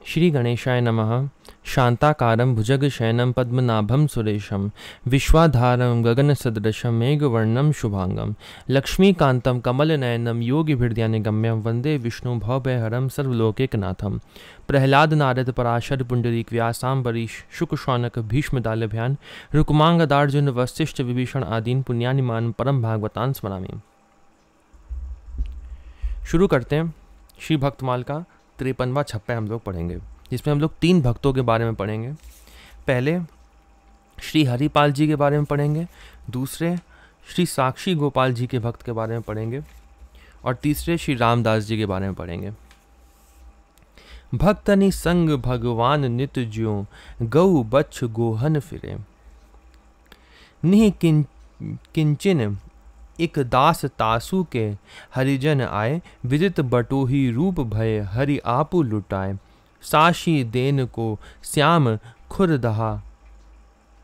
श्री गणेशाय नमः। शांताकारं भुजगशयनं पद्मनाभं सुरेशं विश्वाधारं गगनसदृशं मेघवर्णं शुभांगं लक्ष्मीकान्तं कमलनयनं योगिभिर्ध्यानगम्यं वन्दे विष्णु भवभयहरं सर्वलोकैकनाथं। प्रह्लाद नारद पराशर पुंडरीक व्यासाम्बरीश शुक शौनक भीष्मदालभ्यान रुक्मांगदार्जुन वसिष्ठ विभीषण आदीन पुण्यानिमान परम भागवतान स्मरामि। शुरू करते हैं। श्री भक्तमाल का 53वां छप्पा हम लोग पढ़ेंगे, जिसमें हम लोग 3 भक्तों के बारे में पढ़ेंगे। पहले श्री हरिपाल जी के बारे में पढ़ेंगे, दूसरे श्री साक्षी गोपाल जी के भक्त के बारे में पढ़ेंगे और तीसरे श्री रामदास जी के बारे में पढ़ेंगे। भक्तनि संग भगवान नित ज्यों गौ बच्छ गोहन फिरे, निह किंचिन एक दास तासु के हरिजन आए, विदित बटोही रूप भय हरि आपु लुटाए। साशी देन को श्याम खुरदहा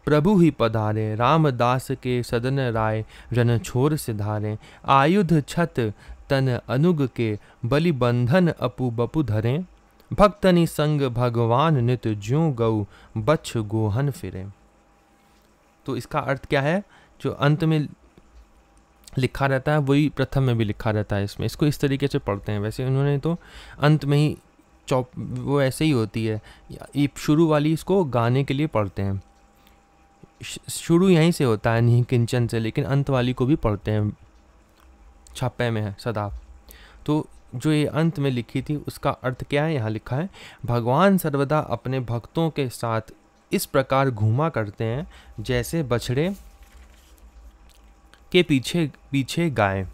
प्रभु ही पधारे, रामदास के सदन राय जन छोर सिधारे। आयुध छत तन अनुग के बलि बंधन अपु बपु धरे, भक्तनि संग भगवान नित ज्यों गौ बच्छ गोहन फिरे। तो इसका अर्थ क्या है? जो अंत में लिखा रहता है वही प्रथम में भी लिखा रहता है। इसको इस तरीके से पढ़ते हैं। वैसे उन्होंने तो अंत में ही वो ऐसे ही होती है, ये शुरू वाली इसको गाने के लिए पढ़ते हैं। शुरू यहीं से होता है नहीं किंचन से, लेकिन अंत वाली को भी पढ़ते हैं, छापे में है सदा। तो जो ये अंत में लिखी थी उसका अर्थ क्या है? यहाँ लिखा है, भगवान सर्वदा अपने भक्तों के साथ इस प्रकार घूमा करते हैं जैसे बछड़े के पीछे पीछे गाय।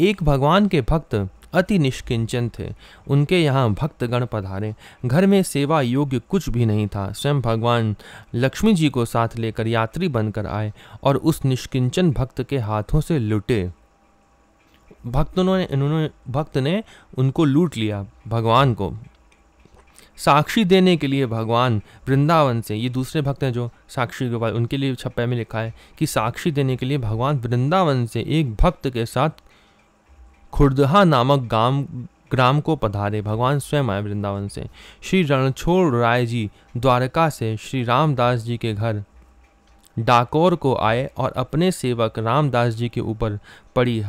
एक भगवान के भक्त अति निष्किंचन थे, उनके यहाँ भक्तगण पधारे। घर में सेवा योग्य कुछ भी नहीं था। स्वयं भगवान लक्ष्मी जी को साथ लेकर यात्री बनकर आए और उस निष्किंचन भक्त के हाथों से लुटे। भक्त ने उनको लूट लिया, भगवान को। साक्षी देने के लिए भगवान वृंदावन से, ये दूसरे भक्त हैं जो साक्षी गोपाल, उनके लिए छप्पे में लिखा है कि साक्षी देने के लिए भगवान वृंदावन से एक भक्त के साथ खुर्दहा नामक ग्राम को पधारे। भगवान स्वयं आए वृंदावन से। श्री रणछोड़ राय जी द्वारका से श्री रामदास जी के घर डाकोर को आए और अपने सेवक रामदास जी के ऊपर पड़ी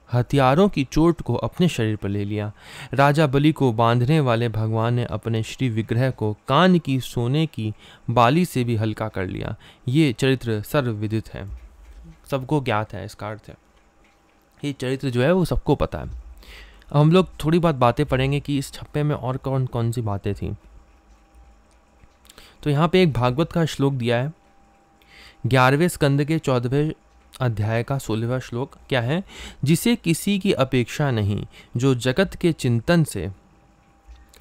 हथियारों की चोट को अपने शरीर पर ले लिया। राजा बलि को बांधने वाले भगवान ने अपने श्री विग्रह को कान की सोने की बाली से भी हल्का कर लिया। ये चरित्र सर्वविदित है, सबको ज्ञात है। इसका अर्थ है ये चरित्र जो है वो सबको पता है। अब हम लोग थोड़ी बातें पढ़ेंगे कि इस छप्पे में और कौन कौन सी बातें थी। तो यहाँ पे एक भागवत का श्लोक दिया है, 11वें स्कंद के 14वें अध्याय का 16वां श्लोक। क्या है? जिसे किसी की अपेक्षा नहीं, जो जगत के चिंतन से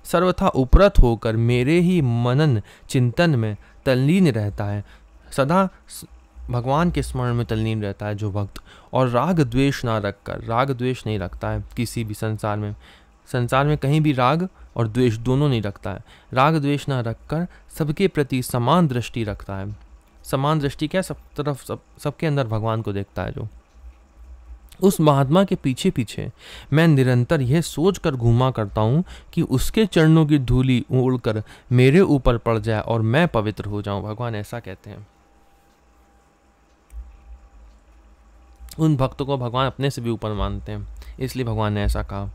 सर्वथा उपरत होकर मेरे ही मनन चिंतन में तल्लीन रहता है। सदा भगवान के स्मरण में तल्लीन रहता है जो भक्त, और राग द्वेष ना रखकर, राग द्वेष नहीं रखता है किसी भी संसार में कहीं भी राग और द्वेष दोनों नहीं रखता है। राग द्वेष ना रखकर सबके प्रति समान दृष्टि रखता है। समान दृष्टि क्या? सब तरफ सबके अंदर भगवान को देखता है जो। उस महात्मा के पीछे पीछे मैं निरंतर यह सोच कर घूमा करता हूँ कि उसके चरणों की धूली उड़कर मेरे ऊपर पड़ जाए और मैं पवित्र हो जाऊं। भगवान ऐसा कहते हैं। उन भक्तों को भगवान अपने से भी ऊपर मानते हैं, इसलिए भगवान ने ऐसा कहा।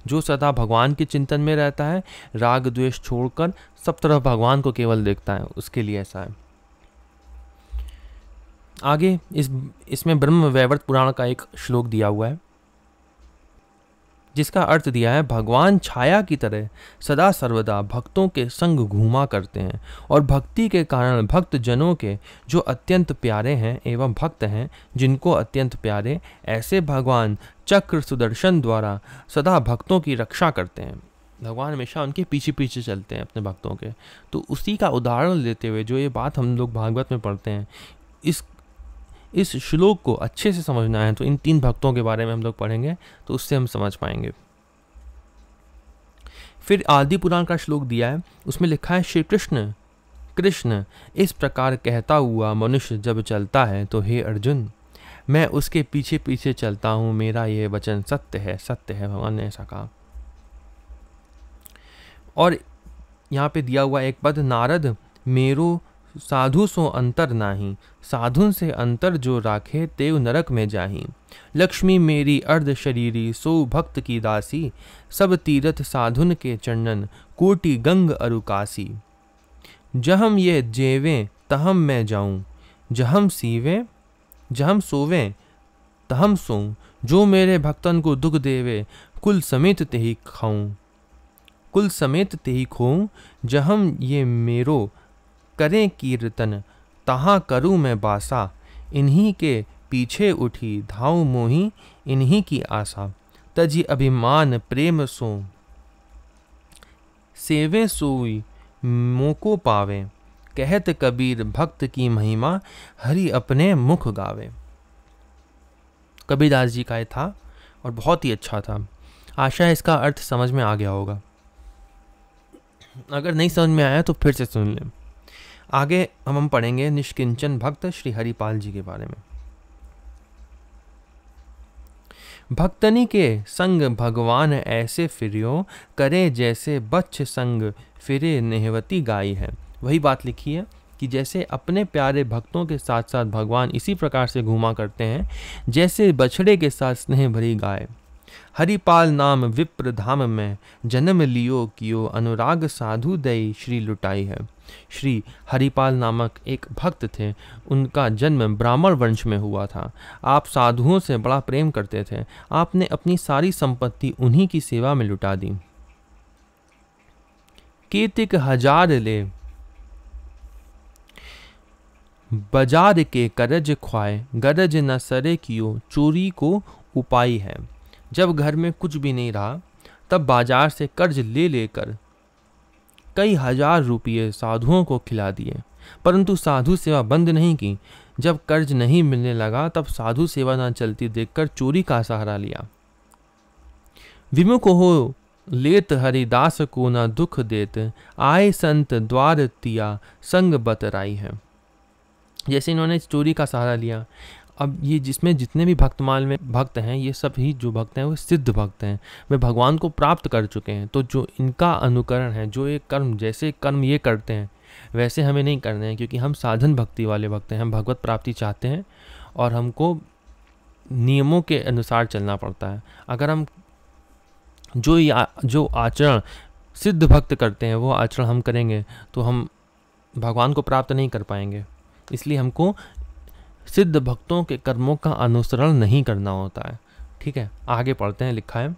जो सदा भगवान के चिंतन में रहता है, राग द्वेष छोड़कर सब तरफ भगवान को केवल देखता है, उसके लिए ऐसा है। आगे इसमें ब्रह्म वैवर्त पुराण का एक श्लोक दिया हुआ है, जिसका अर्थ दिया है, भगवान छाया की तरह सदा सर्वदा भक्तों के संग घूमा करते हैं और भक्ति के कारण भक्त जनों के जो अत्यंत प्यारे हैं एवं भक्त हैं जिनको अत्यंत प्यारे, ऐसे भगवान चक्र सुदर्शन द्वारा सदा भक्तों की रक्षा करते हैं। भगवान हमेशा उनके पीछे पीछे चलते हैं अपने भक्तों के। तो उसी का उदाहरण लेते हुए जो ये बात हम लोग भागवत में पढ़ते हैं, इस श्लोक को अच्छे से समझना है तो इन 3 भक्तों के बारे में हम लोग पढ़ेंगे, तो उससे हम समझ पाएंगे। फिर आदि पुराण का श्लोक दिया है, उसमें लिखा है, श्री कृष्ण इस प्रकार कहता हुआ मनुष्य जब चलता है तो हे अर्जुन, मैं उसके पीछे पीछे चलता हूँ, मेरा यह वचन सत्य है, सत्य है। भगवान ने ऐसा कहा। और यहाँ पे दिया हुआ एक पद, नारद मेरो साधु सो अंतर नाही, साधुन से अंतर जो राखे तेव नरक में जाही। लक्ष्मी मेरी अर्ध शरीरी सो भक्त की दासी, सब तीरथ साधुन के चरणन कोटि गंग अरुकासी। जहम ये जेवें तहम मैं जाऊं, जहम सोवें तहम सोऊं, जो मेरे भक्तन को दुख देवे कुल समेत तेही खाऊं, कुल समेत तेही खोऊं। जहम ये मेरो करें कीर्तन तहाँ करूँ मैं बासा, इन्हीं के पीछे उठी धाऊं मोही इन्हीं की आशा। तजी अभिमान प्रेम सो सेवे सोई मोको पावे, कहत कबीर भक्त की महिमा हरि अपने मुख गावे। कबीरदास जी का ये था और बहुत ही अच्छा था। आशा है इसका अर्थ समझ में आ गया होगा। अगर नहीं समझ में आया तो फिर से सुन लें। आगे हम पढ़ेंगे निष्किंचन भक्त श्री हरिपाल जी के बारे में। भक्तनी के संग भगवान ऐसे फिरियो, करे जैसे बच्छ संग फिरे नेहवती गाई है। वही बात लिखी है कि जैसे अपने प्यारे भक्तों के साथ साथ भगवान इसी प्रकार से घूमा करते हैं जैसे बछड़े के साथ स्नेह भरी गाय। हरिपाल नाम विप्र धाम में जन्म लियो कियो, अनुराग साधु दई श्री लुटाई है। श्री हरिपाल नामक एक भक्त थे, उनका जन्म ब्राह्मण वंश में हुआ था। आप साधुओं से बड़ा प्रेम करते थे। आपने अपनी सारी संपत्ति उन्हीं की सेवा में लुटा दी। केतिक हजार ले बाजार के करज ख्वाए, गरज न सरे कियो चोरी को उपाय है। जब घर में कुछ भी नहीं रहा तब बाजार से कर्ज ले लेकर कई हजार रुपये साधुओं को खिला दिए, परंतु साधु सेवा बंद नहीं की। जब कर्ज नहीं मिलने लगा तब साधु सेवा न चलती देखकर चोरी का सहारा लिया। विमुख हो लेत हरिदास को न दुख देत, आए संत द्वार तिया संग बतराई है। जैसे इन्होंने चोरी का सहारा लिया। अब ये जिसमें जितने भी भक्तमाल में भक्त हैं, ये सब ही जो भक्त हैं वो सिद्ध भक्त हैं, वे भगवान को प्राप्त कर चुके हैं। तो जो इनका अनुकरण है, जो एक कर्म जैसे कर्म ये करते हैं वैसे हमें नहीं करने हैं, क्योंकि हम साधन भक्ति वाले भक्त हैं। हम भगवत प्राप्ति चाहते हैं और हमको नियमों के अनुसार चलना पड़ता है। अगर हम जो आचरण सिद्ध भक्त करते हैं वो आचरण हम करेंगे तो हम भगवान को प्राप्त नहीं कर पाएंगे। इसलिए हमको सिद्ध भक्तों के कर्मों का अनुसरण नहीं करना होता है। ठीक है, आगे पढ़ते हैं। लिखा है,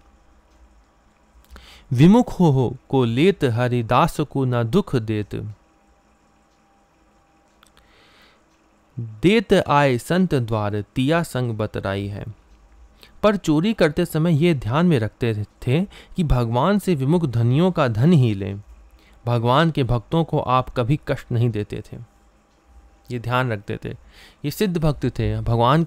विमुख हो को लेत हरिदास को न दुख देत, देत आए संत द्वार तिया संग बतराई है। पर चोरी करते समय ये ध्यान में रखते थे कि भगवान से विमुख धनियों का धन ही लें। भगवान के भक्तों को आप कभी कष्ट नहीं देते थे, ये ध्यान रखते थे। ये सिद्ध भक्त थे। भगवान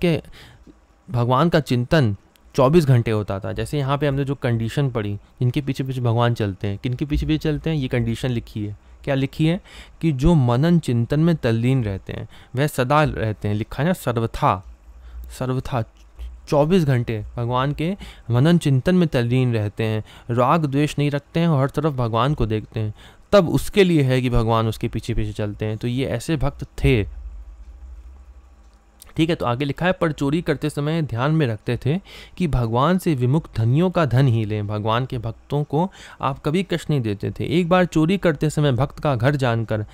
का चिंतन 24 घंटे होता था। जैसे यहाँ पे हमने जो कंडीशन पढ़ी, इनके पीछे पीछे भगवान चलते हैं, किनके पीछे पीछे चलते हैं, ये कंडीशन लिखी है। क्या लिखी है? कि जो मनन चिंतन में तल्लीन रहते हैं वह सदा रहते हैं। लिखा है ना, सर्वथा 24 घंटे भगवान के मनन चिंतन में तल्लीन रहते हैं, राग द्वेष नहीं रखते हैं और हर तरफ भगवान को देखते हैं। तब उसके लिए है कि भगवान उसके पीछे पीछे चलते हैं। तो ये ऐसे भक्त थे। ठीक है, तो आगे लिखा है, पर चोरी करते समय ध्यान में रखते थे कि भगवान से विमुख धनियों का धन ही लें। भगवान के भक्तों को आप कभी कष्ट नहीं देते थे। एक बार चोरी करते समय भक्त का घर जानकर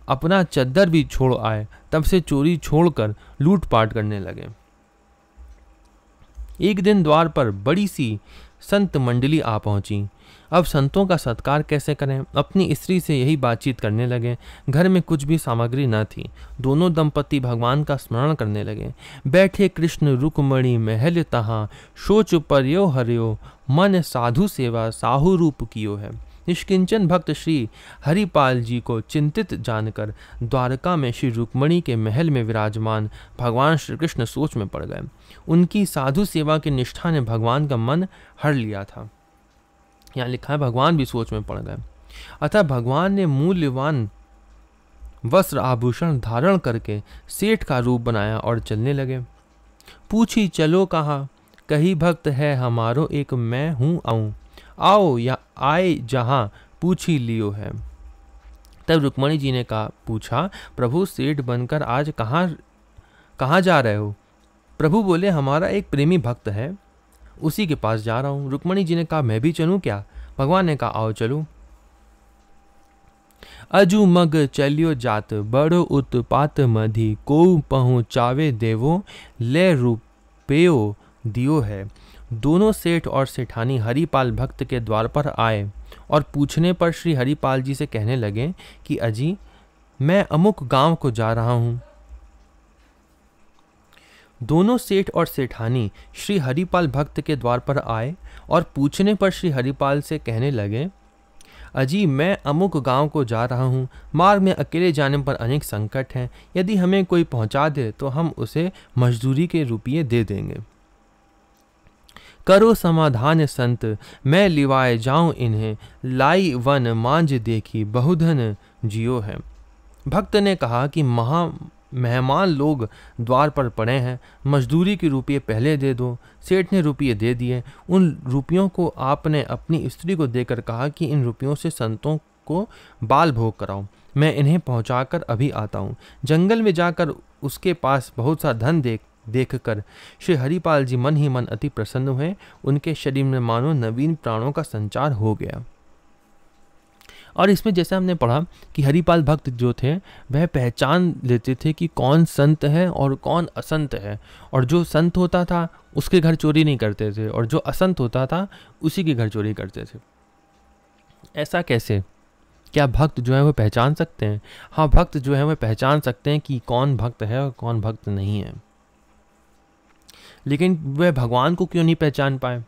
अपना चद्दर भी छोड़ आए, तब से चोरी छोड़कर लूटपाट करने लगे। एक दिन द्वार पर बड़ी सी संत मंडली आ पहुंची। अब संतों का सत्कार कैसे करें, अपनी स्त्री से यही बातचीत करने लगे। घर में कुछ भी सामग्री न थी। दोनों दंपति भगवान का स्मरण करने लगे। बैठे कृष्ण रुक्मणी महल तहाँ, सोच पर्यो हरियो मन साधु सेवा साहु रूप कियो है। निष्किंचन भक्त श्री हरिपाल जी को चिंतित जानकर द्वारका में श्री रुक्मणी के महल में विराजमान भगवान श्री कृष्ण सोच में पड़ गए। उनकी साधु सेवा की निष्ठा ने भगवान का मन हर लिया था। यहाँ लिखा है, भगवान भी सोच में पड़ गए। अतः भगवान ने मूल्यवान वस्त्र आभूषण धारण करके सेठ का रूप बनाया और चलने लगे। पूछी चलो कहाँ, कही भक्त है हमारो एक मैं हूँ आऊँ। आओ या आए जहाँ पूछी लियो है। तब रुक्मणी जी ने पूछा, प्रभु सेठ बनकर आज कहाँ जा रहे हो? प्रभु बोले, हमारा एक प्रेमी भक्त है, उसी के पास जा रहा हूँ। रुक्मणी जी ने कहा, मैं भी चलूँ क्या? भगवान ने कहा, आओ चलो। अजू मग चलियो जात, बड़ो उत्पात मधी, को पहुँचावे देवो, ले रुपयो दियो है। दोनों सेठ और सेठानी हरिपाल भक्त के द्वार पर आए और पूछने पर श्री हरिपाल जी से कहने लगे कि अजी, मैं अमुक गांव को जा रहा हूं। दोनों सेठ और सेठानी श्री हरिपाल भक्त के द्वार पर आए और पूछने पर श्री हरिपाल से कहने लगे, अजी, मैं अमुक गांव को जा रहा हूं। मार्ग में अकेले जाने पर अनेक संकट हैं। यदि हमें कोई पहुंचा दे तो हम उसे मजदूरी के रुपये दे देंगे। करो समाधान संत, मैं लिवाए जाऊं इन्हें, लाई वन मांझ देखी, बहुधन जियो है। भक्त ने कहा कि मेहमान लोग द्वार पर पड़े हैं, मजदूरी के रुपये पहले दे दो। सेठ ने रुपये दे दिए। उन रुपयों को आपने अपनी स्त्री को देकर कहा कि इन रुपयों से संतों को बाल भोग कराओ। मैं इन्हें पहुंचाकर अभी आता हूँ। जंगल में जाकर उसके पास बहुत सा धन देखकर श्री हरिपाल जी मन ही मन अति प्रसन्न हुए। उनके शरीर में मानो नवीन प्राणों का संचार हो गया। और इसमें जैसे हमने पढ़ा कि हरिपाल भक्त जो थे वह पहचान लेते थे कि कौन संत है और कौन असंत है, और जो संत होता था उसके घर चोरी नहीं करते थे और जो असंत होता था उसी के घर चोरी करते थे। ऐसा कैसे? क्या भक्त जो है वो पहचान सकते हैं? हाँ, भक्त जो है वो पहचान सकते हैं कि कौन भक्त है और कौन भक्त नहीं है, लेकिन वह भगवान को क्यों नहीं पहचान पाए?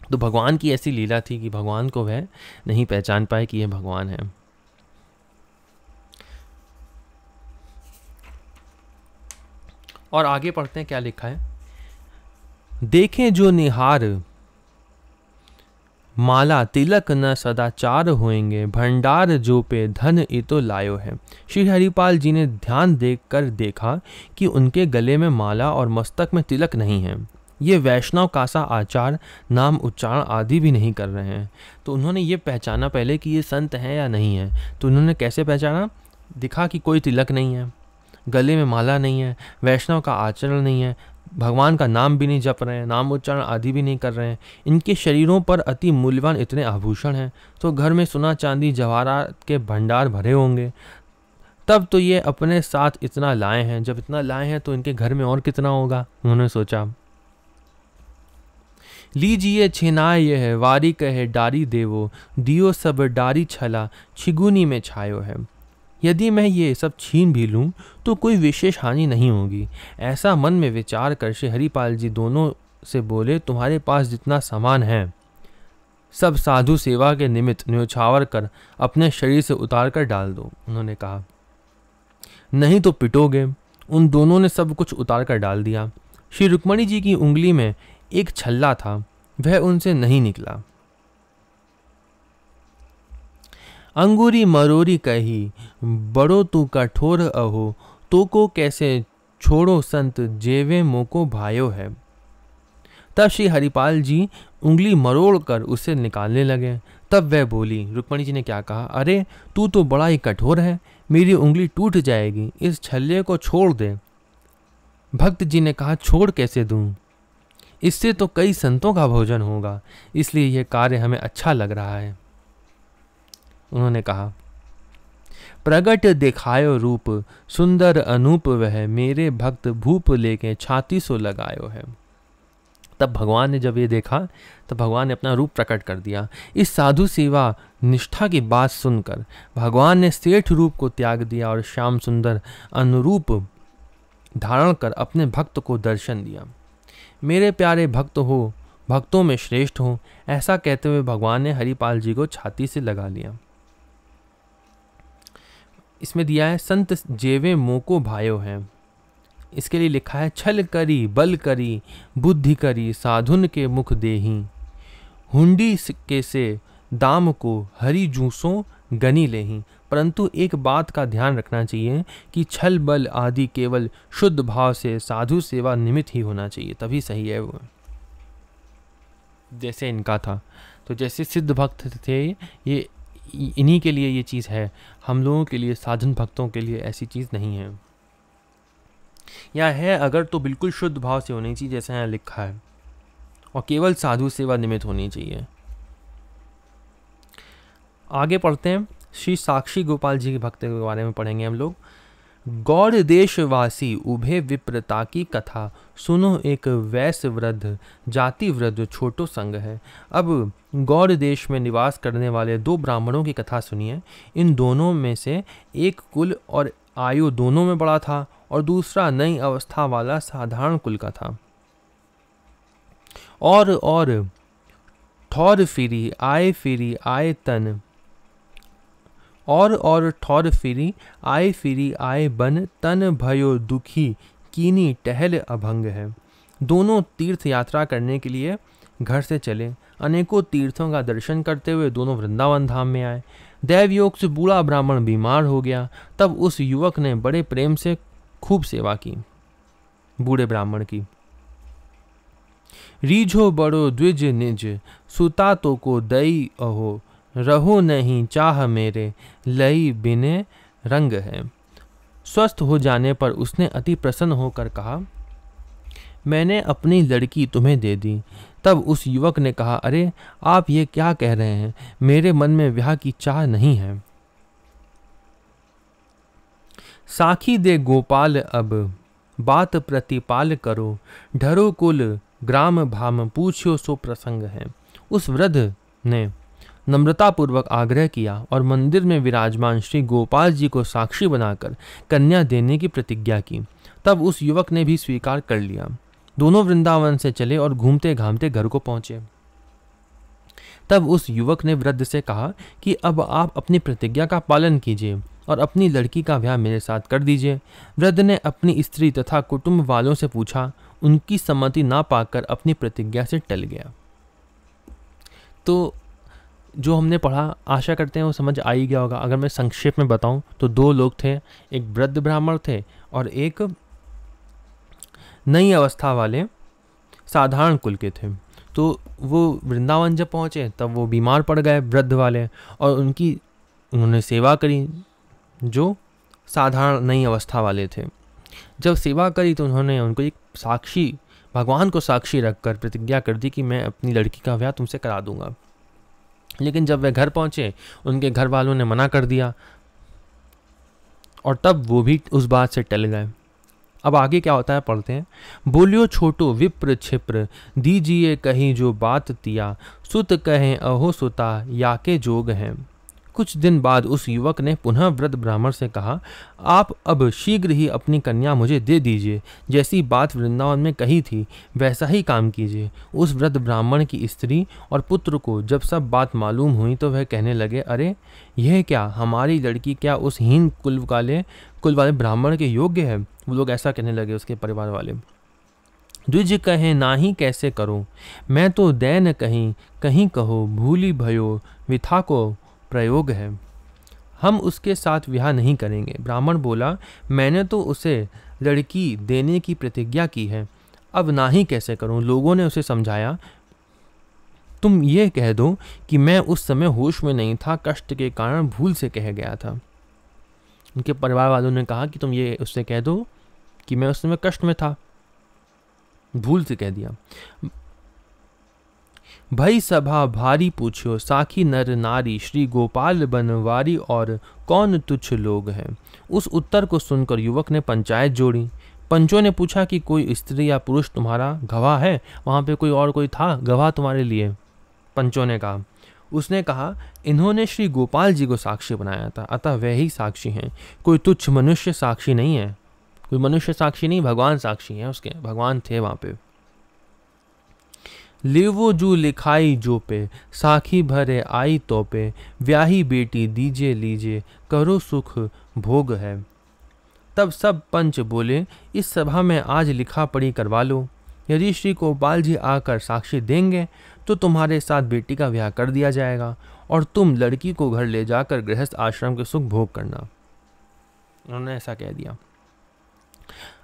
तो भगवान की ऐसी लीला थी कि भगवान को वह नहीं पहचान पाए कि यह भगवान है। और आगे पढ़ते हैं क्या लिखा है। देखें जो निहार माला, तिलक न सदाचार होएंगे, भंडार जो पे धन इतो लायो है। श्री हरिपाल जी ने ध्यान देकर देखा कि उनके गले में माला और मस्तक में तिलक नहीं है। ये वैष्णव कासा आचार, नाम उच्चारण आदि भी नहीं कर रहे हैं। तो उन्होंने ये पहचाना पहले कि ये संत हैं या नहीं है। तो उन्होंने कैसे पहचाना? दिखा कि कोई तिलक नहीं है, गले में माला नहीं है, वैष्णव का आचरण नहीं है, भगवान का नाम भी नहीं जप रहे हैं, नाम उच्चारण आदि भी नहीं कर रहे हैं। इनके शरीरों पर अति मूल्यवान इतने आभूषण हैं, तो घर में सोना चांदी जवाहरात के भंडार भरे होंगे। तब तो ये अपने साथ इतना लाए हैं। जब इतना लाए हैं तो इनके घर में और कितना होगा, उन्होंने सोचा। लीजिए छिनाए यह, वारी कहे डारी देवो, दियो सब डारी छला, छिगुनी में छायो है। यदि मैं ये सब छीन भी लूं तो कोई विशेष हानि नहीं होगी। ऐसा मन में विचार कर श्री हरिपाल जी दोनों से बोले, तुम्हारे पास जितना सामान है सब साधु सेवा के निमित्त न्योछावर कर अपने शरीर से उतार कर डाल दो। उन्होंने कहा, नहीं तो पिटोगे। उन दोनों ने सब कुछ उतार कर डाल दिया। श्री रुक्मणी जी की उंगली में एक छल्ला था, वह उनसे नहीं निकला। अंगूरी मरोरी कही, बड़ो तू कठोर अहो, तो को कैसे छोड़ो संत, जेवे मोको भायो है। तब श्री हरिपाल जी उंगली मरोड़ कर उसे निकालने लगे। तब वह बोली, रुक्मणी जी ने क्या कहा, अरे तू तो बड़ा ही कठोर है, मेरी उंगली टूट जाएगी, इस छल्ले को छोड़ दे। भक्त जी ने कहा, छोड़ कैसे दूं, इससे तो कई संतों का भोजन होगा, इसलिए यह कार्य हमें अच्छा लग रहा है। उन्होंने कहा, प्रगट दिखायो रूप, सुंदर अनूप वह, मेरे भक्त भूप लेके छाती सो लगायो है। तब भगवान ने जब ये देखा तब भगवान ने अपना रूप प्रकट कर दिया। इस साधु सेवा निष्ठा की बात सुनकर भगवान ने सेठ रूप को त्याग दिया और श्याम सुंदर अनुरूप धारण कर अपने भक्त को दर्शन दिया। मेरे प्यारे भक्त हो, भक्तों में श्रेष्ठ हो, ऐसा कहते हुए भगवान ने हरिपाल जी को छाती से लगा लिया। इसमें दिया है, संत जेवे मोको भायो है। इसके लिए लिखा है, छल करी बल करी बुद्धि करी, साधुन के मुख देही, हुंडी के से दाम को हरि जूसों गनी लेही। परंतु एक बात का ध्यान रखना चाहिए कि छल बल आदि केवल शुद्ध भाव से साधु सेवा निमित्त ही होना चाहिए, तभी सही है वो, जैसे इनका था। तो जैसे सिद्ध भक्त थे, ये इन्हीं के लिए ये चीज़ है, हम लोगों के लिए, साधन भक्तों के लिए ऐसी चीज़ नहीं है। या है अगर तो बिल्कुल शुद्ध भाव से होनी चाहिए जैसा यहाँ लिखा है, और केवल साधु सेवा निमित्त होनी चाहिए। आगे पढ़ते हैं, श्री साक्षी गोपाल जी के भक्त के बारे में पढ़ेंगे हम लोग। गौड़ देशवासी उभे विप्रता की कथा, सुनो एक वैश्य वृद्ध जाति वृद्ध छोटो संग है। अब गौड़ देश में निवास करने वाले दो ब्राह्मणों की कथा सुनिए। इन दोनों में से एक कुल और आयु दोनों में बड़ा था और दूसरा नई अवस्था वाला साधारण कुल का था। और ठौर फिरी आए तन, और ठौर फिरी आए बन, तन भयो दुखी कीनी टहल अभंग है। दोनों तीर्थ यात्रा करने के लिए घर से चले। अनेकों तीर्थों का दर्शन करते हुए दोनों वृंदावन धाम में आए। दैवयोग से बूढ़ा ब्राह्मण बीमार हो गया। तब उस युवक ने बड़े प्रेम से खूब सेवा की बूढ़े ब्राह्मण की। रीझो बड़ो द्विज निज, सुता तो को दई अहो, रहो नहीं चाह मेरे, लई बिने रंग है। स्वस्थ हो जाने पर उसने अति प्रसन्न होकर कहा, मैंने अपनी लड़की तुम्हें दे दी। तब उस युवक ने कहा, अरे आप ये क्या कह रहे हैं, मेरे मन में ब्याह की चाह नहीं है। साखी दे गोपाल अब, बात प्रतिपाल करो, ढरो कुल ग्राम भाम, पूछो सो प्रसंग है। उस वृद्ध ने नम्रतापूर्वक आग्रह किया और मंदिर में विराजमान श्री गोपाल जी को साक्षी बनाकर कन्या देने की प्रतिज्ञा की। तब उस युवक ने भी स्वीकार कर लिया। दोनों वृंदावन से चले और घूमते घामते घर को पहुंचे। तब उस युवक ने वृद्ध से कहा कि अब आप अपनी प्रतिज्ञा का पालन कीजिए और अपनी लड़की का ब्याह मेरे साथ कर दीजिए। वृद्ध ने अपनी स्त्री तथा कुटुंब वालों से पूछा। उनकी सम्मति ना पाकर अपनी प्रतिज्ञा से टल गया। तो जो हमने पढ़ा, आशा करते हैं वो समझ आ ही गया होगा। अगर मैं संक्षेप में बताऊं तो दो लोग थे, एक वृद्ध ब्राह्मण थे और एक नई अवस्था वाले साधारण कुल के थे। तो वो वृंदावन जब पहुंचे तब वो बीमार पड़ गए वृद्ध वाले, और उन्होंने सेवा करी जो साधारण नई अवस्था वाले थे। जब सेवा करी तो उन्होंने उनको एक साक्षी, भगवान को साक्षी रखकर प्रतिज्ञा कर दी कि मैं अपनी लड़की का ब्याह तुमसे करा दूंगा। लेकिन जब वे घर पहुंचे उनके घर वालों ने मना कर दिया और तब वो भी उस बात से टल गए। अब आगे क्या होता है पढ़ते हैं। बोलियो छोटो विप्र छिप्र, दीजिए कहीं जो बात तिया, सुत कहें अहो सुता याके जोग हैं। कुछ दिन बाद उस युवक ने पुनः वृद्ध ब्राह्मण से कहा, आप अब शीघ्र ही अपनी कन्या मुझे दे दीजिए। जैसी बात वृंदावन में कही थी वैसा ही काम कीजिए। उस वृद्ध ब्राह्मण की स्त्री और पुत्र को जब सब बात मालूम हुई तो वह कहने लगे, अरे यह क्या, हमारी लड़की क्या उस हीन कुल वाले ब्राह्मण के योग्य है। वो लोग ऐसा कहने लगे, उसके परिवार वाले। द्विज कहे नाही कैसे करो, मैं तो दैन कहीं कहो, भूली भयो विथा को प्रयोग है। हम उसके साथ विवाह नहीं करेंगे। ब्राह्मण बोला, मैंने तो उसे लड़की देने की प्रतिज्ञा की है, अब ना ही कैसे करूं। लोगों ने उसे समझाया, तुम ये कह दो कि मैं उस समय होश में नहीं था, कष्ट के कारण भूल से कह गया था। उनके परिवार वालों ने कहा कि तुम ये उससे कह दो कि मैं उस समय कष्ट में था, भूल से कह दिया। भई सभा भारी पूछो, साखी नर नारी, श्री गोपाल बनवारी और कौन तुच्छ लोग हैं। उस उत्तर को सुनकर युवक ने पंचायत जोड़ी। पंचों ने पूछा कि कोई स्त्री या पुरुष तुम्हारा गवाह है, वहाँ पे कोई था गवाह तुम्हारे लिए। पंचों ने कहा। उसने कहा, इन्होंने श्री गोपाल जी को साक्षी बनाया था, अतः वे ही साक्षी हैं, कोई तुच्छ मनुष्य साक्षी नहीं है। कोई मनुष्य साक्षी नहीं, भगवान साक्षी हैं उसके, भगवान थे वहाँ पे। लेवो जू लिखाई जो पे, साखी भरे आई तो पे, ब्याही बेटी दीजे लीजे, करो सुख भोग है। तब सब पंच बोले, इस सभा में आज लिखा पढ़ी करवा लो। यदि श्री गोपाल जी आकर साक्षी देंगे तो तुम्हारे साथ बेटी का ब्याह कर दिया जाएगा और तुम लड़की को घर ले जाकर गृहस्थ आश्रम के सुख भोग करना। उन्होंने ऐसा कह दिया।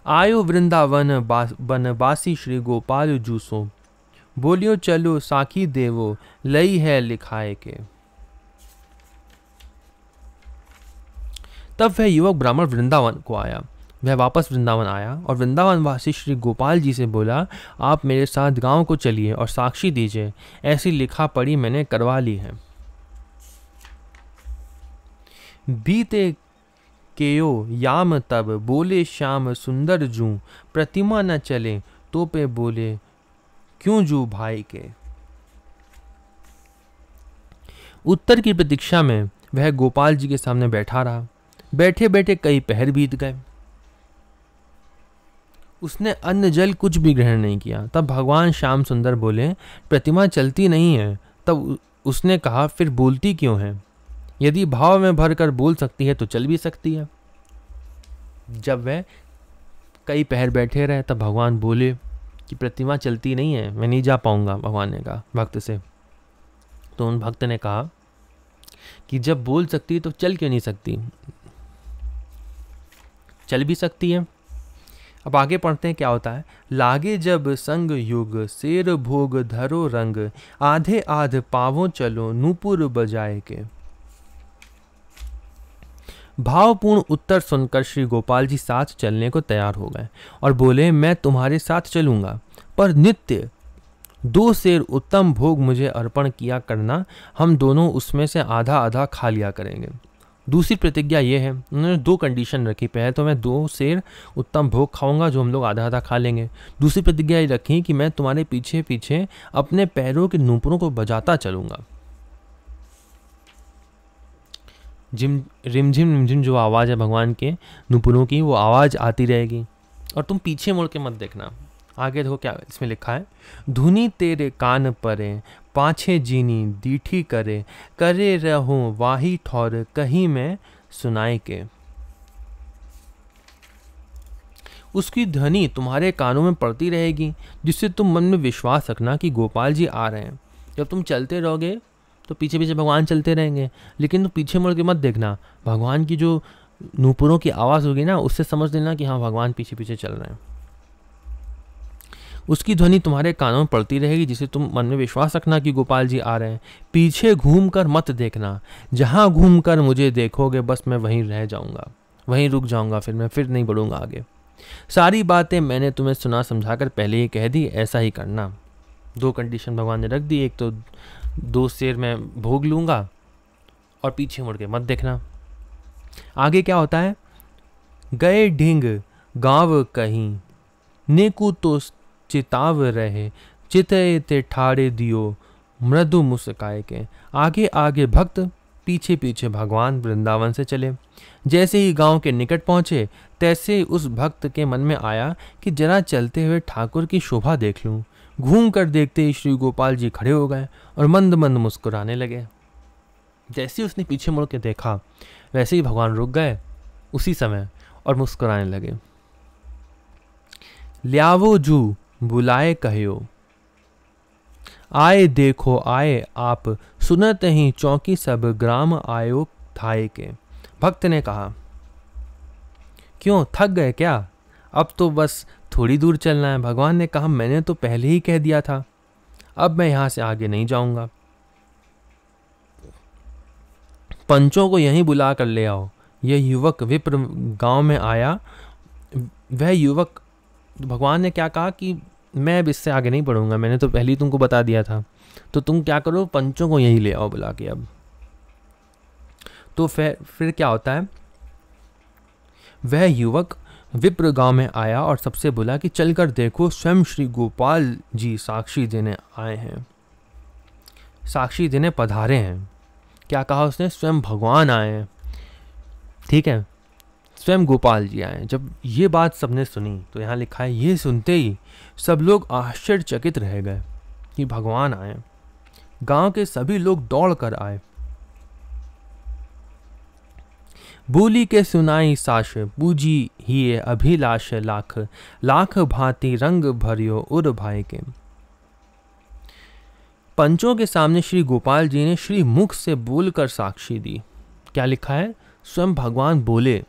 आयो वृंदावन बनवासी श्री गोपाल जूसो, बोलियो चलो साखी देवो लई है लिखाए के। तब वह युवक ब्राह्मण वृंदावन को आया। वह वापस वृंदावन आया और वृंदावन वासी श्री गोपाल जी से बोला, आप मेरे साथ गांव को चलिए और साक्षी दीजिए, ऐसी लिखा पढ़ी मैंने करवा ली है। बीते केयो याम तब बोले श्याम सुंदर जू, प्रतिमा न चले तो पे बोले क्यों जू भाई के। उत्तर की प्रतीक्षा में वह गोपाल जी के सामने बैठा रहा। बैठे बैठे कई पहर बीत गए। उसने अन्न जल कुछ भी ग्रहण नहीं किया। तब भगवान श्याम सुंदर बोले, प्रतिमा चलती नहीं है। तब उसने कहा, फिर बोलती क्यों है? यदि भाव में भरकर बोल सकती है तो चल भी सकती है। जब वह कई पहर बैठे रहे तब भगवान बोले कि प्रतिमा चलती नहीं है, मैं नहीं जा पाऊंगा। भगवान ने कहा भक्त से। तो उन भक्त ने कहा कि जब बोल सकती है तो चल क्यों नहीं सकती? चल भी सकती है। अब आगे पढ़ते हैं क्या होता है। लागे जब संग युग शेर भोग धरो रंग, आधे आध पावों चलो नूपुर बजाए के। भावपूर्ण उत्तर सुनकर श्री गोपाल जी साथ चलने को तैयार हो गए और बोले, मैं तुम्हारे साथ चलूंगा, पर नित्य 2 शेर उत्तम भोग मुझे अर्पण किया करना, हम दोनों उसमें से आधा आधा खा लिया करेंगे। दूसरी प्रतिज्ञा ये है, उन्होंने 2 कंडीशन रखी। पहले तो मैं 2 शेर उत्तम भोग खाऊंगा जो हम लोग आधा आधा खा लेंगे। दूसरी प्रतिज्ञा ये रखी कि मैं तुम्हारे पीछे पीछे अपने पैरों के नूपुरों को बजाता चलूंगा। रिमझिम रिमझिम जो आवाज़ है भगवान के नूपुरों की, वो आवाज़ आती रहेगी और तुम पीछे मुड़ के मत देखना। आगे देखो क्या इसमें लिखा है। धुनी तेरे कान परे, पाछे जीनी दीठी करे, करे रहो वाही ठौर कहीं में सुनाए के। उसकी ध्वनि तुम्हारे कानों में पड़ती रहेगी, जिससे तुम मन में विश्वास रखना कि गोपाल जी आ रहे हैं। जब तुम चलते रहोगे तो पीछे पीछे भगवान चलते रहेंगे, लेकिन तुम पीछे मुड़ के मत देखना। भगवान की जो नूपुरों की आवाज़ होगी ना, उससे समझ लेना कि हाँ भगवान पीछे पीछे चल रहे हैं। उसकी ध्वनि तुम्हारे कानों में पड़ती रहेगी, जिसे तुम मन में विश्वास रखना कि गोपाल जी आ रहे हैं। पीछे घूमकर मत देखना, जहाँ घूमकर मुझे देखोगे बस मैं वहीं रह जाऊंगा, वहीं रुक जाऊंगा, फिर नहीं बढ़ूंगा आगे। सारी बातें मैंने तुम्हें सुना समझाकर पहले ही कह दी, ऐसा ही करना। 2 कंडीशन भगवान ने रख दी। एक तो 2 शेर मैं भोग लूंगा और पीछे मुड़ के मत देखना। आगे क्या होता है। गए ढिंग गांव कहीं, नेकू तो चिताव रहे, चितए ते ठाड़े दियो मृदु मुस्काए के। आगे आगे भक्त, पीछे पीछे भगवान वृंदावन से चले। जैसे ही गांव के निकट पहुंचे, तैसे उस भक्त के मन में आया कि जरा चलते हुए ठाकुर की शोभा देख लूं। घूम कर देखते ही श्री गोपाल जी खड़े हो गए और मंद मंद मुस्कुराने लगे। जैसे ही उसने पीछे मुड़ के देखा, वैसे ही भगवान रुक गए उसी समय और मुस्कुराने लगे। ल्यावो जू बुलाए कहो, आए देखो आए आप, सुनत ही चौकी सब ग्राम आयो थाए के। भक्त ने कहा, क्यों थक गए क्या? अब तो बस थोड़ी दूर चलना है। भगवान ने कहा, मैंने तो पहले ही कह दिया था, अब मैं यहां से आगे नहीं जाऊंगा। पंचों को यहीं बुला कर ले आओ। यह युवक विप्र गांव में आया। वह युवक, भगवान ने क्या कहा कि मैं अब इससे आगे नहीं बढ़ूंगा, मैंने तो पहले ही तुमको बता दिया था, तो तुम क्या करो, पंचों को यहीं ले आओ बुला के। अब तो फिर क्या होता है। वह युवक विप्र गांव में आया और सबसे बोला कि चलकर देखो, स्वयं श्री गोपाल जी साक्षी देने आए हैं, साक्षी देने पधारे हैं। क्या कहा उसने? स्वयं भगवान आए हैं। ठीक है, स्वयं गोपाल जी आए। जब ये बात सबने सुनी तो यहाँ लिखा है, ये सुनते ही सब लोग आश्चर्यचकित रह गए कि भगवान आए। गांव के सभी लोग दौड़ कर आए। बोली के सुनाई साश, पूजी ही अभिलाष लाख, लाख भांति रंग भरियो उर भाई के। पंचों के सामने श्री गोपाल जी ने श्री मुख से बोलकर साक्षी दी। क्या लिखा है? स्वयं भगवान बोले,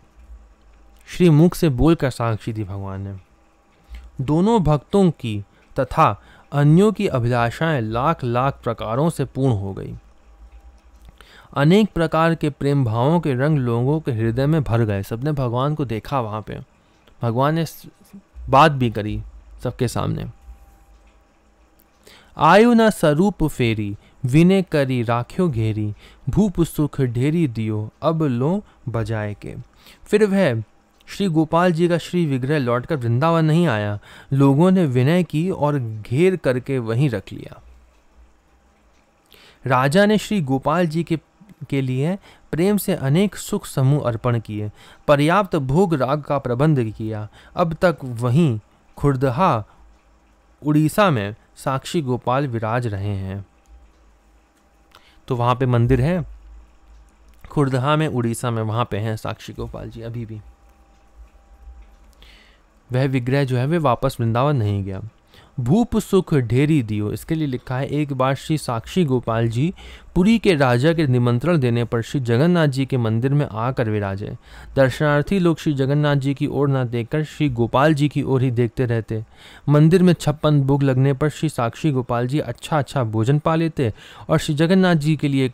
श्री मुख से बोलकर साक्षी दी भगवान ने। दोनों भक्तों की तथा अन्यों की अभिलाषाएं लाख लाख प्रकारों से पूर्ण हो गई। अनेक प्रकार के प्रेम भावों के रंग लोगों के हृदय में भर गए। सबने भगवान को देखा, वहां पे भगवान ने बात भी करी सबके सामने। आयु न स्वरूप फेरी, विनय करी राख्यो घेरी, भूप सुख ढेरी दियो, अब लो बजाए के। फिर वह श्री गोपाल जी का श्री विग्रह लौटकर वृंदावन नहीं आया। लोगों ने विनय की और घेर करके वहीं रख लिया। राजा ने श्री गोपाल जी के लिए प्रेम से अनेक सुख समूह अर्पण किए, पर्याप्त भोग राग का प्रबंध किया। अब तक वहीं खुर्दहा उड़ीसा में साक्षी गोपाल विराज रहे हैं। तो वहां पे मंदिर है खुर्दहा में, उड़ीसा में, वहां पे हैं साक्षी गोपाल जी अभी भी। वह विग्रह जो है वे वापस वृंदावन नहीं गया। भूप सुख ढेरी दियो, इसके लिए लिखा है एक बार श्री साक्षी गोपाल जी पुरी के राजा के निमंत्रण देने पर श्री जगन्नाथ जी के मंदिर में आकर विराजे। दर्शनार्थी लोग श्री जगन्नाथ जी की ओर न देखकर श्री गोपाल जी की ओर ही देखते रहते। मंदिर में 56 भोग लगने पर श्री साक्षी गोपाल जी अच्छा भोजन पा लेते और श्री जगन्नाथ जी के लिए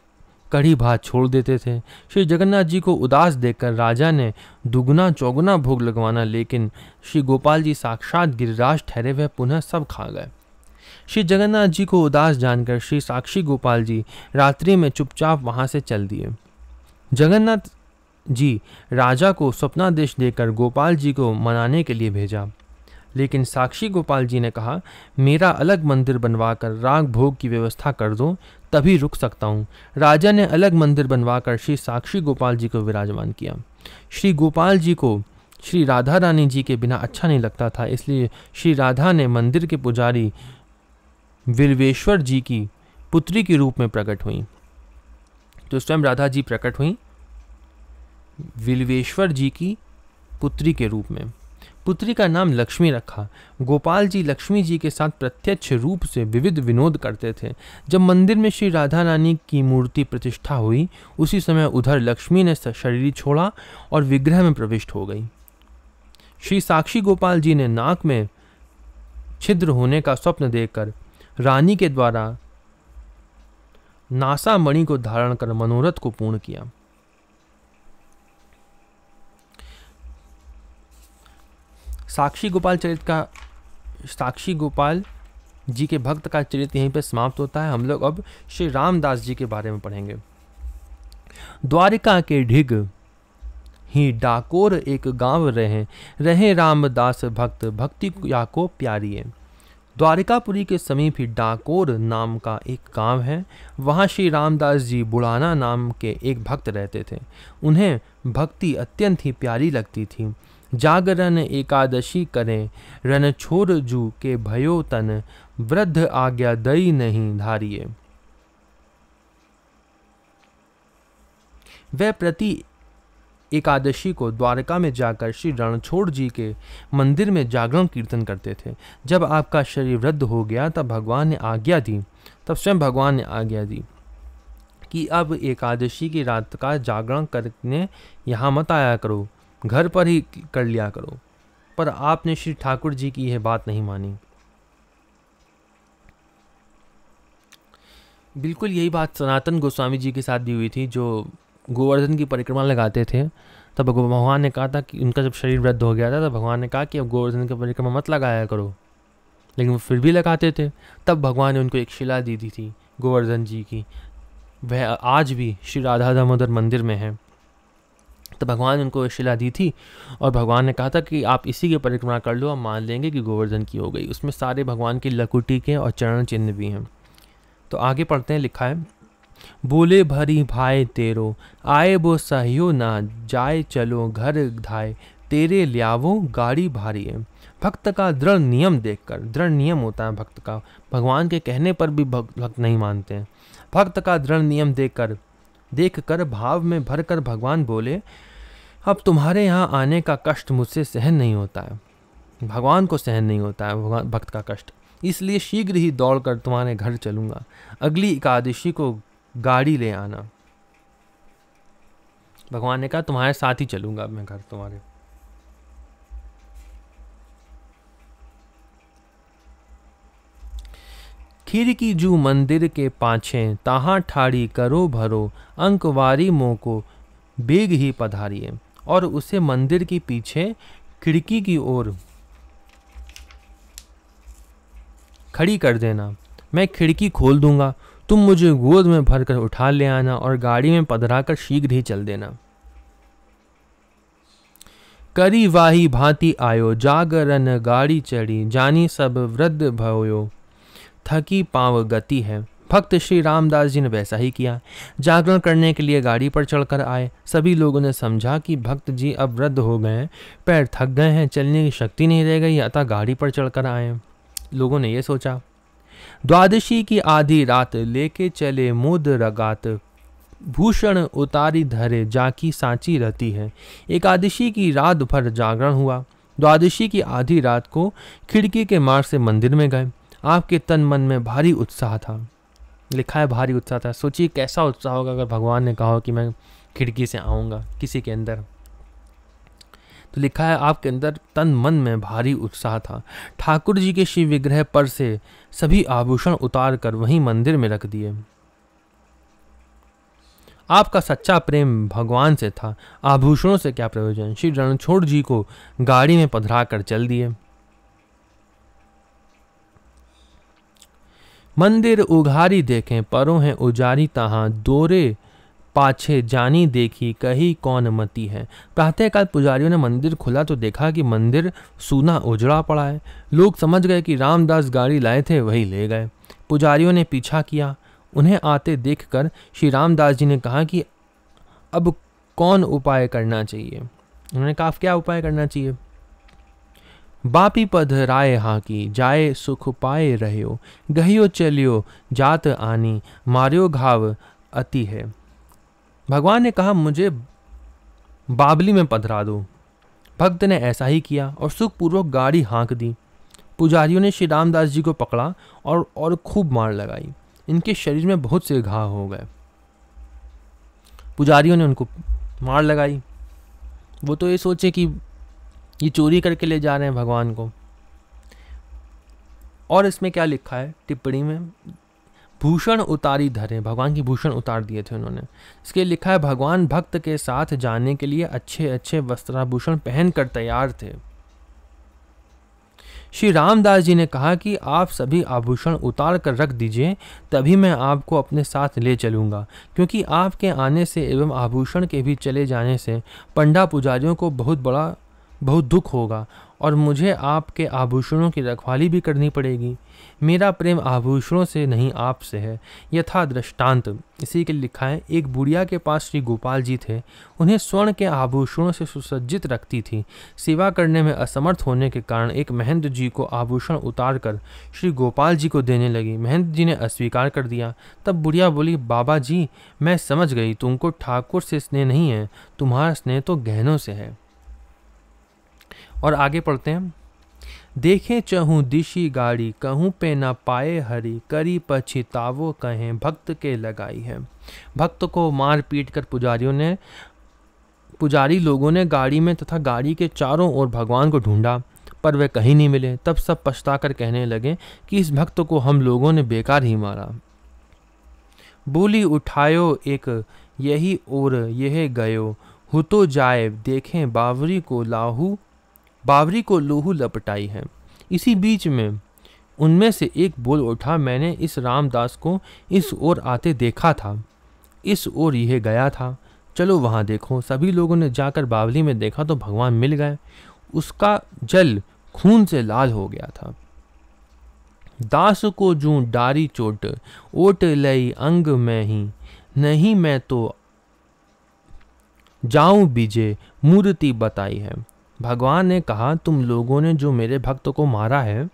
कढ़ी भात छोड़ देते थे। श्री जगन्नाथ जी को उदास देखकर राजा ने दुगुना चौगुना भोग लगवाना, लेकिन श्री गोपाल जी साक्षात गिरिराज ठहरे हुए पुनः सब खा गए। श्री जगन्नाथ जी को उदास जानकर श्री साक्षी गोपाल जी रात्रि में चुपचाप वहां से चल दिए। जगन्नाथ जी राजा को स्वप्नादेश देकर गोपाल जी को मनाने के लिए भेजा, लेकिन साक्षी गोपाल जी ने कहा, मेरा अलग मंदिर बनवाकर राग भोग की व्यवस्था कर दो, तभी रुक सकता हूँ। राजा ने अलग मंदिर बनवाकर श्री साक्षी गोपाल जी को विराजमान किया। श्री गोपाल जी को श्री राधा रानी जी के बिना अच्छा नहीं लगता था, इसलिए श्री राधा ने मंदिर के पुजारी विल्वेश्वर जी की पुत्री के रूप में प्रकट हुई। तो स्वयं राधा जी प्रकट हुई विल्वेश्वर जी की पुत्री के रूप में। पुत्री का नाम लक्ष्मी रखा। गोपाल जी लक्ष्मी जी के साथ प्रत्यक्ष रूप से विविध विनोद करते थे। जब मंदिर में श्री राधा रानी की मूर्ति प्रतिष्ठा हुई, उसी समय उधर लक्ष्मी ने शरीर छोड़ा और विग्रह में प्रविष्ट हो गई। श्री साक्षी गोपाल जी ने नाक में छिद्र होने का स्वप्न देखकर रानी के द्वारा नासा मणि को धारण कर मनोरथ को पूर्ण किया। साक्षी गोपाल जी के भक्त का चरित्र यहीं पर समाप्त होता है। हम लोग अब श्री रामदास जी के बारे में पढ़ेंगे। द्वारिका के ढिग ही डाकोर एक गांव रहे रामदास भक्त, भक्ति या को प्यारी है। द्वारिकापुरी के समीप ही डाकोर नाम का एक गांव है। वहाँ श्री रामदास जी बुढ़ाना नाम के एक भक्त रहते थे। उन्हें भक्ति अत्यंत ही प्यारी लगती थी। जागरण एकादशी करें, रणछोड़ जू के भयो तन, वृद्ध आज्ञा दई नहीं धारिये। वह प्रति एकादशी को द्वारका में जाकर श्री रणछोड़ जी के मंदिर में जागरण कीर्तन करते थे। जब आपका शरीर वृद्ध हो गया तब स्वयं भगवान ने आज्ञा दी कि अब एकादशी की रात का जागरण करने यहाँ मत आया करो, घर पर ही कर लिया करो। पर आपने श्री ठाकुर जी की यह बात नहीं मानी। बिल्कुल यही बात सनातन गोस्वामी जी के साथ भी हुई थी, जो गोवर्धन की परिक्रमा लगाते थे। तब भगवान ने कहा था कि उनका जब शरीर वृद्ध हो गया था तब भगवान ने कहा कि अब गोवर्धन की परिक्रमा मत लगाया करो, लेकिन वो फिर भी लगाते थे। तब भगवान ने उनको एक शिला दी थी गोवर्धन जी की, वह आज भी श्री राधा दामोदर मंदिर में है। तो भगवान ने उनको शिला दी थी और भगवान ने कहा था कि आप इसी की परिक्रमा कर लो, हम मान लेंगे कि गोवर्धन की हो गई। उसमें सारे भगवान की लकुटी के और चरण चिन्ह भी हैं। तो आगे पढ़ते हैं, लिखा है, बोले भरी भाई तेरो, आए वो सहियो ना, जाए चलो घर धाय, तेरे ल्यावो गाड़ी भारी है। भक्त का दृढ़ नियम देखकर, दृढ़ नियम होता है भक्त का, भगवान के कहने पर भी भक्त नहीं मानते हैं। भक्त का दृढ़ नियम देखकर भाव में भरकर भगवान बोले, अब तुम्हारे यहाँ आने का कष्ट मुझसे सहन नहीं होता है। भगवान को सहन नहीं होता है भक्त का कष्ट, इसलिए शीघ्र ही दौड़कर तुम्हारे घर चलूंगा। अगली एकादशी को गाड़ी ले आना। भगवान ने कहा तुम्हारे साथ ही चलूंगा अब मैं घर तुम्हारे। खिड़की जू मंदिर के पाछे, ताहाँ ठाड़ी करो भरो, अंकवारी मों को बेग ही पधारिए। और उसे मंदिर के पीछे खिड़की की ओर खड़ी कर देना, मैं खिड़की खोल दूंगा, तुम मुझे गोद में भरकर उठा ले आना और गाड़ी में पधराकर शीघ्र ही चल देना। करी वाही भांति आयो, जागरण गाड़ी चढ़ी, जानी सब वृद्ध भयो, थकी पांव गति है। भक्त श्री रामदास जी ने वैसा ही किया। जागरण करने के लिए गाड़ी पर चढ़कर आए। सभी लोगों ने समझा कि भक्त जी अब वृद्ध हो गए हैं, पैर थक गए हैं, चलने की शक्ति नहीं रह गई, अतः गाड़ी पर चढ़कर आए। लोगों ने ये सोचा। द्वादशी की आधी रात लेके चले मोद रगात, भूषण उतारी धरे जाकी सांची रहती है। एकादशी की रात भर जागरण हुआ। द्वादशी की आधी रात को खिड़की के मार्ग से मंदिर में गए। आपके तन मन में भारी उत्साह था। लिखा है भारी उत्साह था। सोचिए कैसा उत्साह होगा अगर भगवान ने कहा हो कि मैं खिड़की से आऊँगा किसी के अंदर। तो लिखा है आपके अंदर तन मन में भारी उत्साह था। ठाकुर जी के शिव विग्रह पर से सभी आभूषण उतार कर वहीं मंदिर में रख दिए। आपका सच्चा प्रेम भगवान से था, आभूषणों से क्या प्रयोजन। श्री रणछोड़ जी को गाड़ी में पधरा कर चल दिए। मंदिर उघारी देखें, परों हैं उजारी तहां, दोरे पाछे जानी देखी कही कौन मती है। प्रातःकाल पुजारियों ने मंदिर खुला तो देखा कि मंदिर सूना उजड़ा पड़ा है। लोग समझ गए कि रामदास गाड़ी लाए थे, वही ले गए। पुजारियों ने पीछा किया। उन्हें आते देखकर श्री रामदास जी ने कहा कि अब कौन उपाय करना चाहिए। उन्होंने कहा क्या उपाय करना चाहिए। बापी पध राय हाकी, जाए सुख पाए रहो, गहियो चलियो जात आनी, मारियो घाव अति है। भगवान ने कहा मुझे बाबली में पधरा दो। भक्त ने ऐसा ही किया और सुखपूर्वक गाड़ी हाँक दी। पुजारियों ने श्री रामदास जी को पकड़ा और खूब मार लगाई। इनके शरीर में बहुत से घाव हो गए। पुजारियों ने उनको मार लगाई। वो तो ये सोचे कि ये चोरी करके ले जा रहे हैं भगवान को। और इसमें क्या लिखा है टिप्पणी में, भूषण उतारी धरे, भगवान की भूषण उतार दिए थे उन्होंने। इसके लिखा है भगवान भक्त के साथ जाने के लिए अच्छे अच्छे वस्त्राभूषण पहनकर तैयार थे। श्री रामदास जी ने कहा कि आप सभी आभूषण उतार कर रख दीजिए, तभी मैं आपको अपने साथ ले चलूंगा, क्योंकि आपके आने से एवं आभूषण के भी चले जाने से पंडा पुजारियों को बहुत दुख होगा और मुझे आपके आभूषणों की रखवाली भी करनी पड़ेगी। मेरा प्रेम आभूषणों से नहीं आपसे है। यथा दृष्टांत इसी के लिखा है, एक बुढ़िया के पास श्री गोपाल जी थे। उन्हें स्वर्ण के आभूषणों से सुसज्जित रखती थी। सेवा करने में असमर्थ होने के कारण एक महंत जी को आभूषण उतार कर श्री गोपाल जी को देने लगी। महंत जी ने अस्वीकार कर दिया। तब बुढ़िया बोली, बाबा जी मैं समझ गई, तुमको ठाकुर से स्नेह नहीं है, तुम्हारा स्नेह तो गहनों से है। और आगे पढ़ते हैं। देखें चहूँ दिशी गाड़ी, कहूँ पे ना पाए हरी, करी पछितावो कहें भक्त के लगाई है। भक्त को मार पीट कर पुजारी लोगों ने गाड़ी में तथा गाड़ी के चारों ओर भगवान को ढूंढा, पर वे कहीं नहीं मिले। तब सब पछताकर कहने लगे कि इस भक्त को हम लोगों ने बेकार ही मारा। बोली उठायो एक यही और यह गयो, हो तो जाए देखें बावरी को लोहू लपटाई है। इसी बीच में उनमें से एक बोल उठा, मैंने इस रामदास को इस ओर आते देखा था, इस ओर यह गया था, चलो वहां देखो। सभी लोगों ने जाकर बावली में देखा तो भगवान मिल गए। उसका जल खून से लाल हो गया था। दास को जूं डारी चोट, ओट लई अंग में ही, नहीं मैं तो जाऊं बीजे मूर्ति बताई है। भगवान ने कहा, तुम लोगों ने जो मेरे भक्त को मारा है,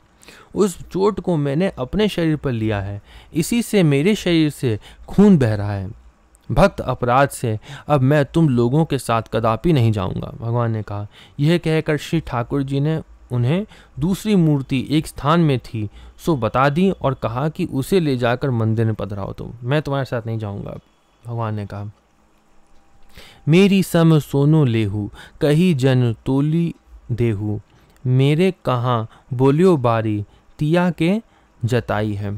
उस चोट को मैंने अपने शरीर पर लिया है, इसी से मेरे शरीर से खून बह रहा है। भक्त अपराध से अब मैं तुम लोगों के साथ कदापि नहीं जाऊंगा, भगवान ने कहा। यह कहकर श्री ठाकुर जी ने उन्हें दूसरी मूर्ति एक स्थान में थी सो बता दी और कहा कि उसे ले जाकर मंदिर में पधराओ, तुम, मैं तुम्हारे साथ नहीं जाऊंगा। भगवान ने कहा, मेरी सम सोनो लेहू, कही जन तोली देहू, मेरे कहाँ बोलियो बारी, तिया के जताई है।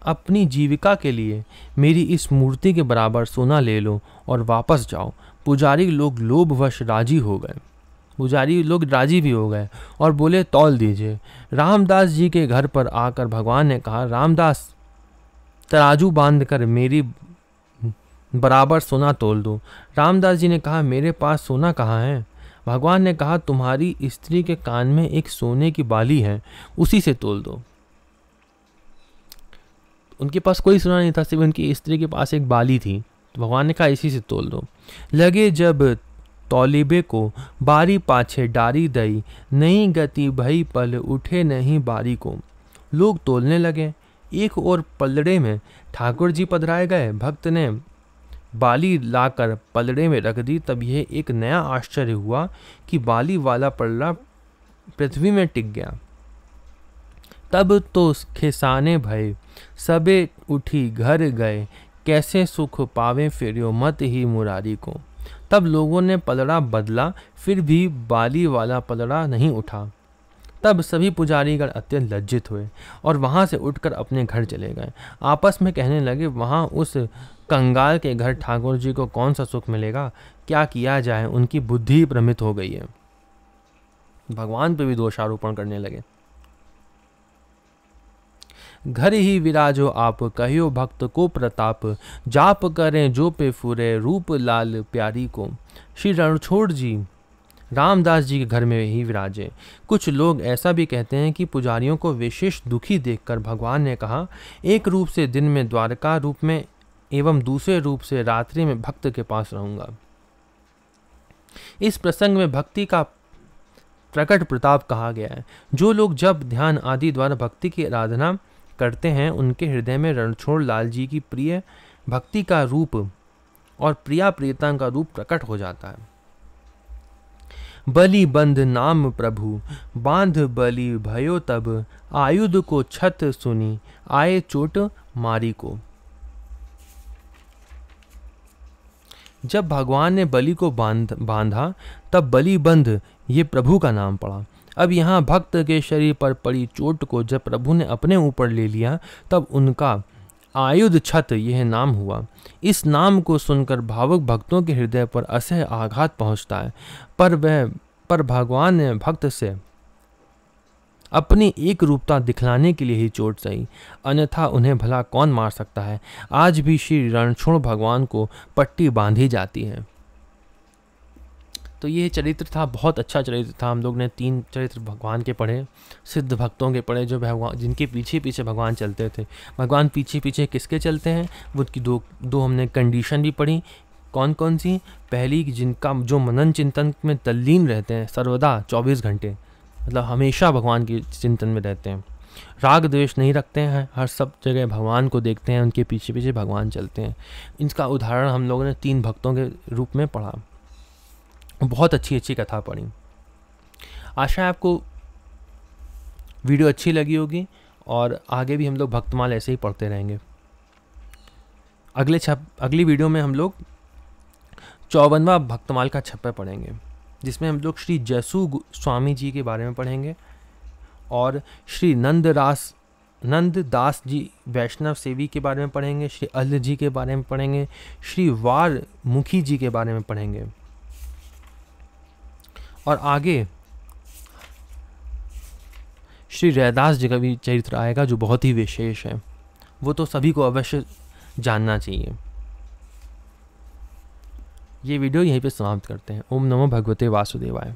अपनी जीविका के लिए मेरी इस मूर्ति के बराबर सोना ले लो और वापस जाओ। पुजारी लोग लोभवश राजी हो गए। पुजारी लोग राजी भी हो गए और बोले तौल दीजिए। रामदास जी के घर पर आकर भगवान ने कहा, रामदास तराजू बांधकर मेरी बराबर सोना तोल दो। रामदास जी ने कहा, मेरे पास सोना कहाँ है? भगवान ने कहा, तुम्हारी स्त्री के कान में एक सोने की बाली है, उसी से तोल दो। उनके पास कोई सोना नहीं था, सिर्फ उनकी स्त्री के पास एक बाली थी। तो भगवान ने कहा, इसी से तोल दो। लगे जब तौलिबे को बारी पाछे डारी दई, नई गति भई पल उठे नहीं बारी को। लोग तोलने लगे। एक और पलड़े में ठाकुर जी पधराए गए। भक्त ने बाली लाकर पलड़े में रख दी। तब यह एक नया आश्चर्य हुआ कि बाली वाला पलड़ा पृथ्वी में टिक गया। तब तो खेसाने भय सबे उठी घर गए, कैसे सुख पावे फिर्यो मत ही मुरारी को। तब लोगों ने पलड़ा बदला, फिर भी बाली वाला पलड़ा नहीं उठा। तब सभी पुजारीगण अत्यंत लज्जित हुए और वहां से उठकर अपने घर चले गए। आपस में कहने लगे, वहां उस कंगाल के घर ठाकुर जी को कौन सा सुख मिलेगा? क्या किया जाए, उनकी बुद्धि भ्रमित हो गई है। भगवान पे भी दोषारोपण करने लगे। घर ही विराजो आप, कहियो भक्त को प्रताप, जाप करें जो पे फुरे, रूप लाल प्यारी को। श्री रणछोड़ जी रामदास जी के घर में ही विराजे। कुछ लोग ऐसा भी कहते हैं कि पुजारियों को विशेष दुखी देखकर भगवान ने कहा, एक रूप से दिन में द्वारका रूप में एवं दूसरे रूप से रात्रि में भक्त के पास रहूंगा। इस प्रसंग में भक्ति का प्रकट प्रताप कहा गया है। जो लोग जब ध्यान आदि द्वारा भक्ति की आराधना करते हैं, उनके हृदय में रणछोड़ लाल जी की प्रिय भक्ति का रूप और प्रिया प्रियता का रूप प्रकट हो जाता है। बलि बंध नाम प्रभु, बांध बलि भयो तब, आयुध को छत सुनी, आए चोट मारी को। जब भगवान ने बलि को बांधा तब बलि बंध ये प्रभु का नाम पड़ा। अब यहाँ भक्त के शरीर पर पड़ी चोट को जब प्रभु ने अपने ऊपर ले लिया, तब उनका आयुध छत यह नाम हुआ। इस नाम को सुनकर भावुक भक्तों के हृदय पर असह्य आघात पहुँचता है, पर भगवान ने भक्त से अपनी एक रूपता दिखलाने के लिए ही चोट सही, अन्यथा उन्हें भला कौन मार सकता है। आज भी श्री रणछोड़ भगवान को पट्टी बांधी जाती है। तो ये चरित्र था, बहुत अच्छा चरित्र था। हम लोग ने 3 चरित्र भगवान के पढ़े, सिद्ध भक्तों के पढ़े, जो भगवान जिनके पीछे पीछे भगवान चलते थे। भगवान पीछे पीछे किसके चलते हैं, वो की दो हमने कंडीशन भी पढ़ी। कौन कौन सी? पहली, जिनका जो मनन चिंतन में तल्लीन रहते हैं सर्वदा 24 घंटे, मतलब हमेशा भगवान के चिंतन में रहते हैं, राग द्वेष नहीं रखते हैं, हर सब जगह भगवान को देखते हैं, उनके पीछे पीछे भगवान चलते हैं। इसका उदाहरण हम लोगों ने 3 भक्तों के रूप में पढ़ा। बहुत अच्छी अच्छी कथा पढ़ी। आशा है आपको वीडियो अच्छी लगी होगी और आगे भी हम लोग भक्तमाल ऐसे ही पढ़ते रहेंगे। अगली वीडियो में हम लोग 54वां भक्तमाल का छप्पर पढ़ेंगे, जिसमें हम लोग श्री जसु स्वामी जी के बारे में पढ़ेंगे और श्री नंददास जी वैष्णव सेवी के बारे में पढ़ेंगे, श्री अल्ल जी के बारे में पढ़ेंगे, श्री वार मुखी जी के बारे में पढ़ेंगे। और आगे श्री रैदास जी का भी चरित्र आएगा, जो बहुत ही विशेष है, वो तो सभी को अवश्य जानना चाहिए। ये वीडियो यहीं पे समाप्त करते हैं। ओम नमो भगवते वासुदेवाय।